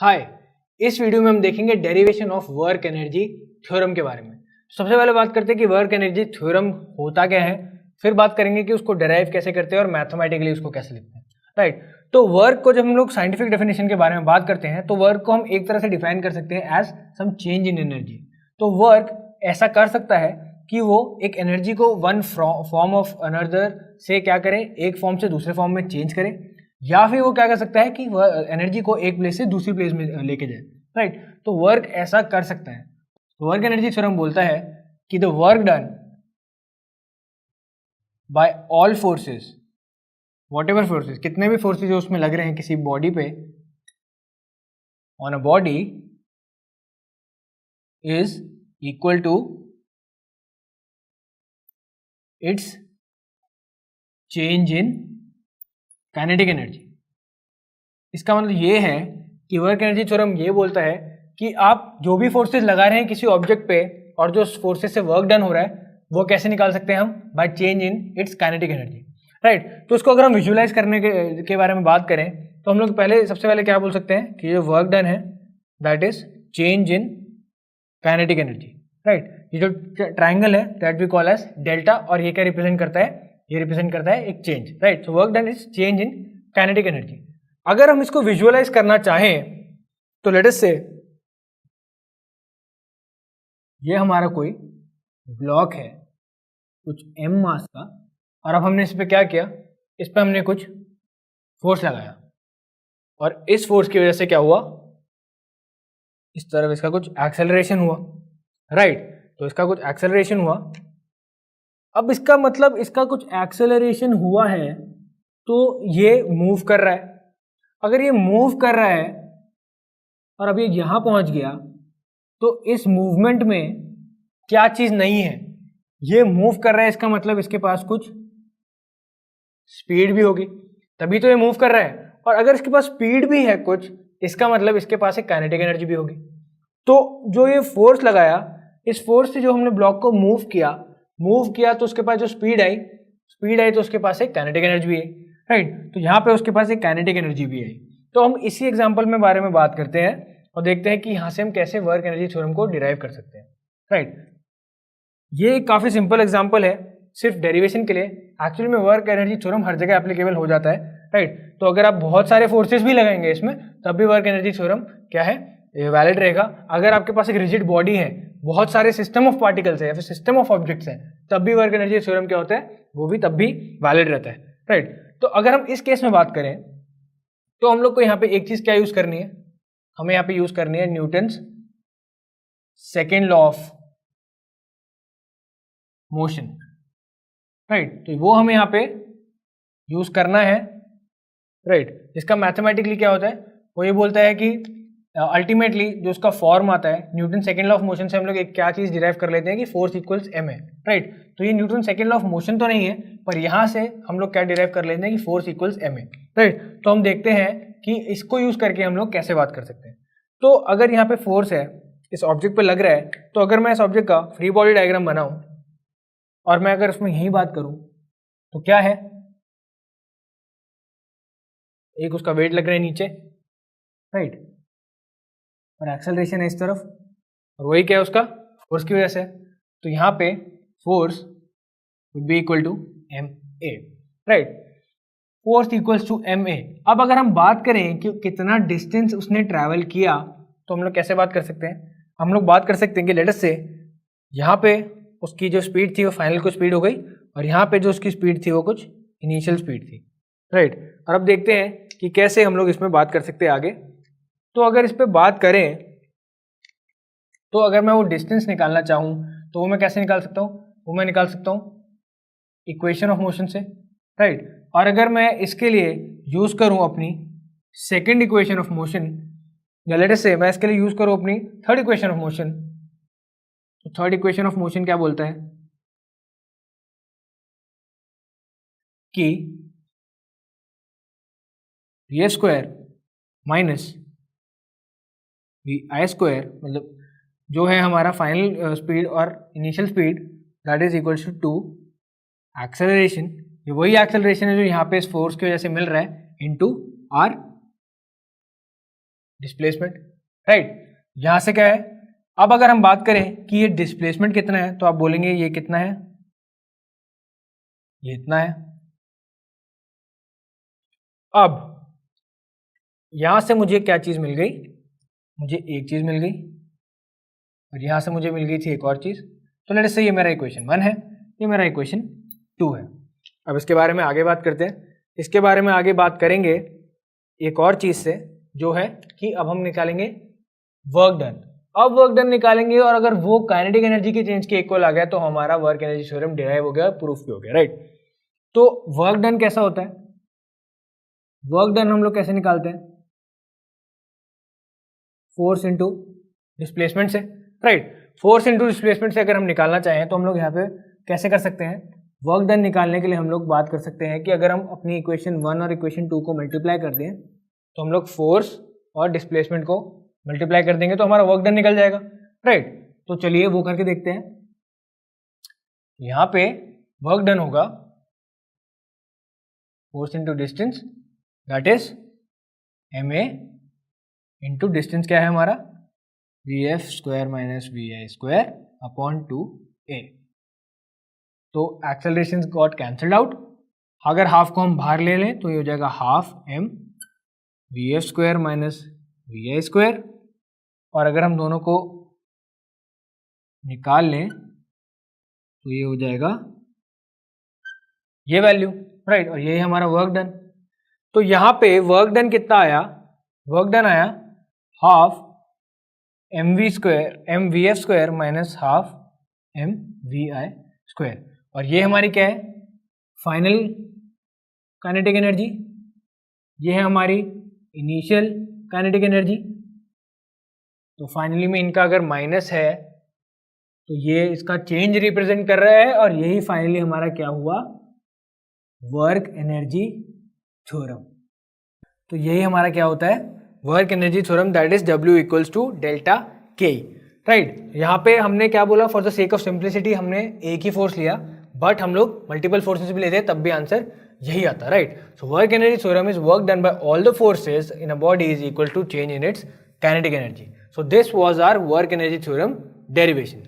हाय, इस वीडियो में हम देखेंगे derivation of work energy theorem के बारे में। सबसे पहले बात करते हैं कि वर्क एनर्जी थ्योरम होता क्या है, फिर बात करेंगे कि उसको डेराइव कैसे करते हैं और मैथमेटिकली उसको कैसे लिखते हैं। राइट, तो वर्क को जब हम लोग साइंटिफिक डेफिनेशन के बारे में बात करते हैं तो वर्क को हम एक तरह से डिफाइन कर सकते हैं as some change in energy. तो वर्क ऐसा कर सकता है कि वो एक एनर्जी को वन फॉर्म ऑफ अनदर से क्या करे, एक फॉर्म से दूसरे फॉर्म में चेंज करे, या फिर वो क्या कर सकता है कि वह एनर्जी को एक प्लेस से दूसरी प्लेस में लेके जाए। राइट, तो वर्क ऐसा कर सकता है। तो वर्क एनर्जी थ्योरम बोलता है कि the work done by all forces, what ever forces, कितने भी फोर्सेस जो उसमें लग रहे हैं किसी बॉडी पे, on a body is equal to its change in kinetic energy. इसका मतलब ये है कि वर्क एनर्जी थ्योरम ये बोलता है कि आप जो भी फोर्सेस लगा रहे हैं किसी ऑब्जेक्ट पे और जो फोर्सेस से वर्क डन हो रहा है वो कैसे निकाल सकते हैं हम, by change in its kinetic energy. Right, तो इसको अगर हम विजुअलाइज करने के बारे में बात करें तो हम लोग सबसे पहले क्या बोल सकते हैं कि जो वर्क डन है that is change in kinetic energy. Right, ये जो ट्राइंगल है that we call as delta, और ये क्या रिप्रेजेंट करता है, ये रिप्रेजेंट करता है एक change. Right, so work done is change in kinetic energy. अगर हम इसको विजुअलाइज करना चाहें तो लेट अस से ये हमारा कोई ब्लॉक है कुछ m मास का, और अब हमने इस पे क्या किया, इस पे हमने कुछ फोर्स लगाया और इस फोर्स की वजह से क्या हुआ, इस तरफ इसका कुछ एक्सेलरेशन हुआ। राइट, तो इसका कुछ एक्सेलरेशन हुआ। अब इसका मतलब इसका कुछ एक्सेलरेशन हुआ है तो ये मूव कर रहा है। अगर ये मूव कर रहा है और अब ये यहां पहुंच गया तो इस मूवमेंट में क्या चीज नहीं है, ये मूव कर रहा है, इसका मतलब इसके पास कुछ स्पीड भी होगी, तभी तो ये मूव कर रहा है। और अगर इसके पास स्पीड भी है कुछ, इसका मतलब इसके पास एक काइनेटिक एनर्जी भी होगी। तो जो ये फोर्स लगाया, इस फोर्स से जो हमने ब्लॉक को मूव किया तो उसके पास जो स्पीड आई तो उसके पास एक काइनेटिक एनर्जी भी है। राइट, तो यहाँ पे उसके पास एक काइनेटिक एनर्जी भी आई। तो हम इसी एग्जांपल में बारे में बात करते हैं और देखते हैं कि यहाँ से हम कैसे वर्क एनर्जी थ्योरम को डिराइव कर सकते हैं। राइट, ये काफी सिंपल एग्जांपल है सिर्फ डेरिवेशन के लिए। एक्चुअली में वर्क एनर्जी थ्योरम हर जगह एप्लीकेबल हो जाता है। राइट, तो अगर आप बहुत सारे फोर्सेस भी लगाएंगे इसमें तब भी वर्क एनर्जी थ्योरम क्या है, वैलिड रहेगा। अगर आपके पास एक रिजिड बॉडी है, बहुत सारे सिस्टम ऑफ पार्टिकल्स है या फिर सिस्टम ऑफ ऑब्जेक्ट्स है, तब भी वर्क एनर्जी थ्योरम क्या होता है, वो भी तब भी वैलिड रहता है। राइट, तो अगर हम इस केस में बात करें तो हम लोग को यहाँ पे एक चीज क्या यूज करनी है, हमें यहाँ पे यूज करनी है Newton's second law of motion. Right, तो वो हमें यहाँ पे यूज करना है। राइट, इसका मैथमेटिकली क्या होता है, वो ये बोलता है कि अल्टीमेटली जो उसका फॉर्म आता है Newton second law of motion से हम लोग एक क्या चीज डिराइव कर लेते हैं कि फोर्स इक्वल्स एम है। राइट, तो ये Newton second law of motion तो नहीं है, पर यहाँ से हम लोग क्या डिराइव कर लेते हैं कि फोर्स इक्वल्स एम है। राइट, तो हम देखते हैं कि इसको यूज करके हम लोग कैसे बात कर सकते हैं। तो अगर यहाँ पे फोर्स है, इस ऑब्जेक्ट पे लग रहा है, तो अगर मैं इस ऑब्जेक्ट का फ्री बॉडी डायग्राम बनाऊं और मैं अगर उसमें यही बात करूं तो क्या है, एक उसका वेट लग रहा है नीचे, राइट, और एक्सेलरेशन है इस तरफ, और वही क्या है उसका फोर्स की वजह से। तो यहाँ पे force would be equal to m a. Right, force equals to m a. अब अगर हम बात करें कि कितना डिस्टेंस उसने ट्रैवल किया तो हम लोग कैसे बात कर सकते हैं, हम लोग बात कर सकते हैं कि लेट अस से यहाँ पे उसकी जो स्पीड थी वो फाइनल कुछ स्पीड हो गई, और यहाँ पे जो उसकी स्पीड थी वो कुछ इनिशियल स्पीड थी। राइट, और अब देखते हैं कि कैसे हम लोग इसमें बात कर सकते हैं आगे। तो अगर इस पर बात करें तो अगर मैं वो डिस्टेंस निकालना चाहूँ तो वो मैं कैसे निकाल सकता हूँ, वो मैं निकाल सकता हूँ इक्वेशन ऑफ मोशन से। राइट, और अगर मैं इसके लिए यूज करूँ अपनी सेकेंड इक्वेशन ऑफ मोशन, या लेट अस से मैं इसके लिए यूज करूँ अपनी थर्ड इक्वेशन ऑफ मोशन, तो थर्ड इक्वेशन ऑफ मोशन क्या बोलता है कि v square minus v i square, मतलब जो है हमारा फाइनल स्पीड और initial speed, that is equals to acceleration, ये वही एक्सेलरेशन है जो यहाँ पे इस फोर्स की वजह से मिल रहा है, इनटू आर डिस्प्लेसमेंट, राइट। यहां से क्या है, अब अगर हम बात करें कि ये डिस्प्लेसमेंट कितना है तो आप बोलेंगे ये कितना है, ये इतना है। अब यहां से मुझे क्या चीज मिल गई, मुझे एक चीज मिल गई और यहां से मुझे मिल गई थी एक और चीज। तो लेट्स से ये मेरा इक्वेशन 1 है, ये मेरा इक्वेशन 2 है। अब इसके बारे में आगे बात करते हैं। इसके बारे में आगे बात करेंगे एक और चीज से, जो है कि अब हम निकालेंगे वर्क डन। अब वर्क डन निकालेंगे और अगर वो काइनेटिक एनर्जी के चेंज के इक्वल आ गया तो हमारा वर्क एनर्जी थ्योरम डिराइव हो गया, प्रूफ भी हो गया, राइट। तो वर्क डन कैसा होता है, वर्क डन हम लोग कैसे निकालते हैं, फोर्स इंटू डिस्प्लेसमेंट से, राइट। फोर्स इंटू डिस्प्लेसमेंट से अगर हम निकालना चाहें तो हम लोग यहाँ पे कैसे कर सकते हैं, वर्क डन निकालने के लिए हम लोग बात कर सकते हैं कि अगर हम अपनी इक्वेशन 1 और इक्वेशन 2 को मल्टीप्लाई कर दें तो हम लोग फोर्स और डिस्प्लेसमेंट को मल्टीप्लाई कर देंगे तो हमारा वर्क डन निकल जाएगा, राइट। तो चलिए वो करके देखते हैं। यहाँ पे वर्क डन होगा force into distance, that is ma into distance क्या है हमारा, vf square minus vi square upon 2a। तो एक्सेलरेशन गॉट कैंसल्ड आउट। अगर हाफ को हम बाहर ले लें तो ये हो जाएगा half m vf square minus vi square, और अगर हम दोनों को निकाल लें तो ये हो जाएगा ये वैल्यू, राइट। और यही हमारा वर्क डन। तो यहाँ पे वर्क डन कितना आया, वर्क डन आया half mv square mvf square minus half mvi square. और ये हमारी क्या है, फाइनल काइनेटिक एनर्जी, ये है हमारी इनिशियल काइनेटिक एनर्जी। तो फाइनली में इनका अगर माइनस है तो ये इसका चेंज रिप्रेजेंट कर रहा है, और यही फाइनली हमारा क्या हुआ, वर्क एनर्जी थ्योरम। तो यही हमारा क्या होता है, work energy theorem, that is W equals to delta K, right. यहाँ पे हमने क्या बोला, for the sake of simplicity हमने एक ही फोर्स लिया, बट हम लोग मल्टीपल फोर्सेस भी लेते हैं तब भी आंसर यही आता, right. So work energy theorem is work done by all the forces in a body is equal to change in its kinetic energy. So this was our work energy theorem derivation.